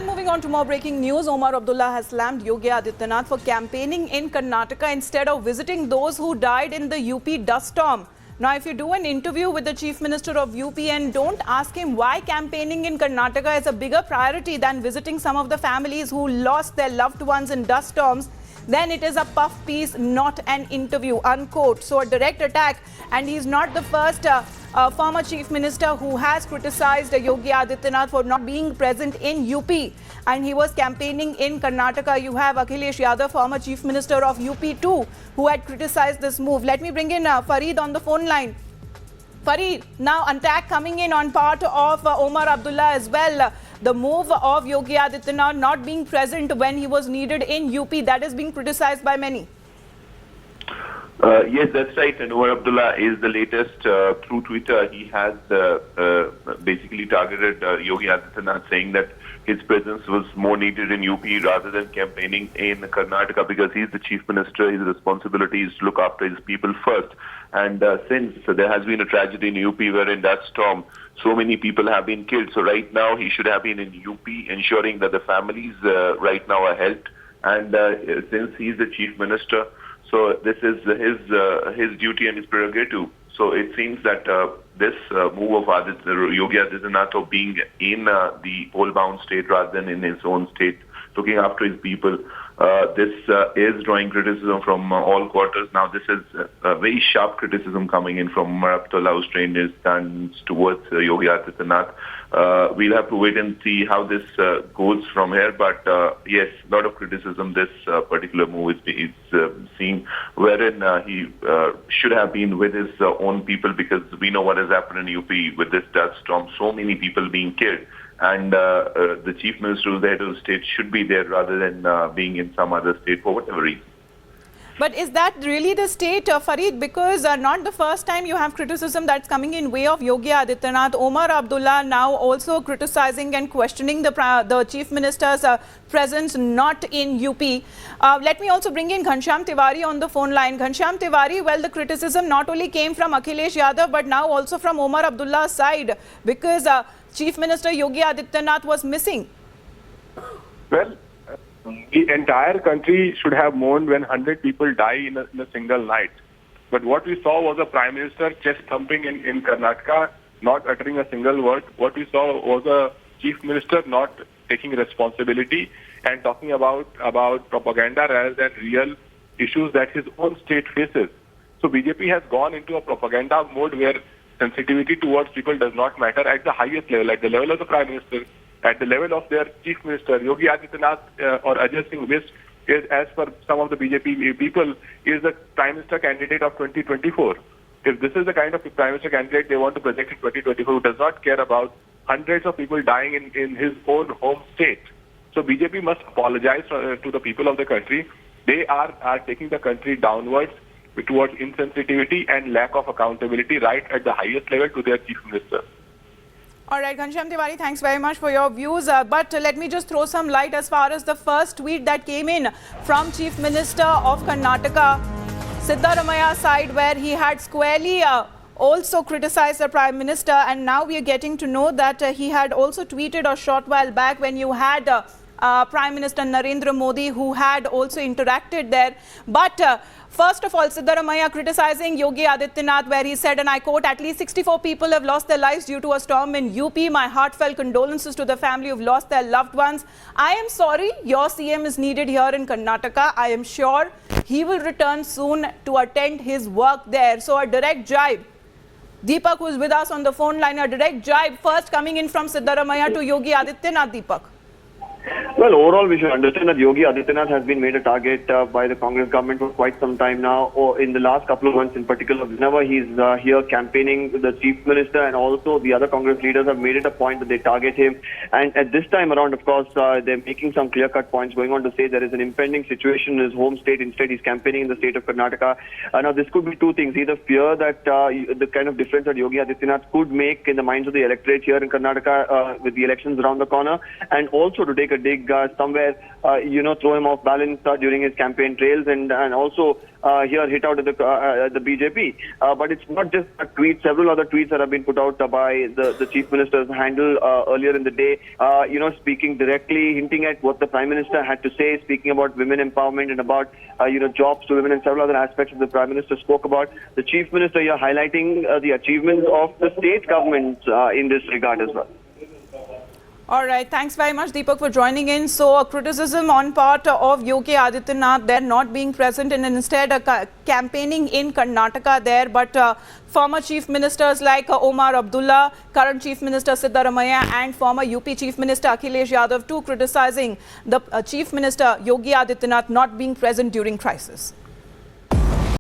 And moving on to more breaking news, Omar Abdullah has slammed Yogi Adityanath for campaigning in Karnataka instead of visiting those who died in the UP dust storm. Now, if you do an interview with the Chief Minister of UP and don't ask him why campaigning in Karnataka is a bigger priority than visiting some of the families who lost their loved ones in dust storms, then it is a puff piece, not an interview, unquote. So a direct attack, and he's not the first former Chief Minister who has criticized Yogi Adityanath for not being present in UP. And he was campaigning in Karnataka. You have Akhilesh Yadav, former Chief Minister of UP too, who had criticized this move. Let me bring in Farid on the phone line. Farid, now attack coming in on part of Omar Abdullah as well. The move of Yogi Adityanath not being present when he was needed in UP, that is being criticized by many. Yes, that's right. And Omar Abdullah is the latest. Through Twitter, he has basically targeted Yogi Adityanath, saying that his presence was more needed in UP rather than campaigning in Karnataka, because he's the chief minister. His responsibility is to look after his people first. And since there has been a tragedy in UP where in that storm so many people have been killed, so right now he should have been in UP ensuring that the families right now are helped. And since he's the chief minister, so this is his duty and his prerogative. So it seems that this move of Yogi Adityanath of being in the poll-bound state rather than in his own state, looking after his people, this is drawing criticism from all quarters. Now, this is a very sharp criticism coming in from Omar Abdullah, who's trained his stance towards Yogi Adityanath. We'll have to wait and see how this goes from here. But yes, a lot of criticism this particular move is seen, wherein he should have been with his own people, because we know what has happened in UP with this dust storm, so many people being killed. And the chief minister who's the head of the state should be there rather than being in some other state for whatever reason. But is that really the state, Farid? Because not the first time you have criticism that's coming in way of Yogi Adityanath. Omar Abdullah now also criticizing and questioning the chief minister's presence not in UP. Let me also bring in Ghanshyam Tiwari on the phone line. Ghanshyam Tiwari, well, the criticism not only came from Akhilesh Yadav, but now also from Omar Abdullah's side, because Chief Minister Yogi Adityanath was missing. Well, the entire country should have mourned when 100 people die in a single night. But what we saw was a Prime Minister chest thumping in Karnataka, not uttering a single word. What we saw was a Chief Minister not taking responsibility and talking about propaganda rather than real issues that his own state faces. So BJP has gone into a propaganda mode where sensitivity towards people does not matter at the highest level, at the level of the Prime Minister, at the level of their Chief Minister. Yogi Adityanath or Ajay Singh Vist is, as per some of the BJP people, is the Prime Minister candidate of 2024. If this is the kind of Prime Minister candidate they want to project in 2024, who does not care about hundreds of people dying in his own home state. So BJP must apologize to the people of the country. They are taking the country downwards towards insensitivity and lack of accountability right at the highest level to their Chief Minister. All right, Ghanshyam Tiwari, thanks very much for your views. But let me just throw some light as far as the first tweet that came in from Chief Minister of Karnataka, Siddaramaia's side, where he had squarely also criticized the Prime Minister. And now we are getting to know that he had also tweeted a short while back when you had Prime Minister Narendra Modi, who had also interacted there. But first of all, Siddaramaiah criticizing Yogi Adityanath, where he said, and I quote, "At least 64 people have lost their lives due to a storm in UP. My heartfelt condolences to the family who've lost their loved ones. I am sorry, your CM is needed here in Karnataka. I am sure he will return soon to attend his work there." So a direct jibe. Deepak, who is with us on the phone line, a direct jibe first coming in from Siddaramaiah to Yogi Adityanath. Deepak. Well, overall, we should understand that Yogi Adityanath has been made a target by the Congress government for quite some time now, or in the last couple of months in particular. Whenever he's here campaigning, the Chief Minister and also the other Congress leaders have made it a point that they target him. And at this time around, of course, they're making some clear-cut points, going on to say there is an impending situation in his home state. Instead, he's campaigning in the state of Karnataka. Now, this could be two things. Either fear that the kind of difference that Yogi Adityanath could make in the minds of the electorate here in Karnataka with the elections around the corner, and also to take a dig somewhere, throw him off balance during his campaign trails, and also here hit out at the BJP. But it's not just a tweet. Several other tweets that have been put out by the Chief Minister's handle earlier in the day, speaking directly, hinting at what the Prime Minister had to say, speaking about women empowerment and about, jobs to women and several other aspects that the Prime Minister spoke about. The Chief Minister here highlighting the achievements of the state governments in this regard as well. All right. Thanks very much, Deepak, for joining in. So, a criticism on part of Yogi Adityanath, they're not being present and instead campaigning in Karnataka there. But former chief ministers like Omar Abdullah, current chief minister Siddaramaiah and former UP chief minister Akhilesh Yadav too criticizing the chief minister Yogi Adityanath not being present during crisis.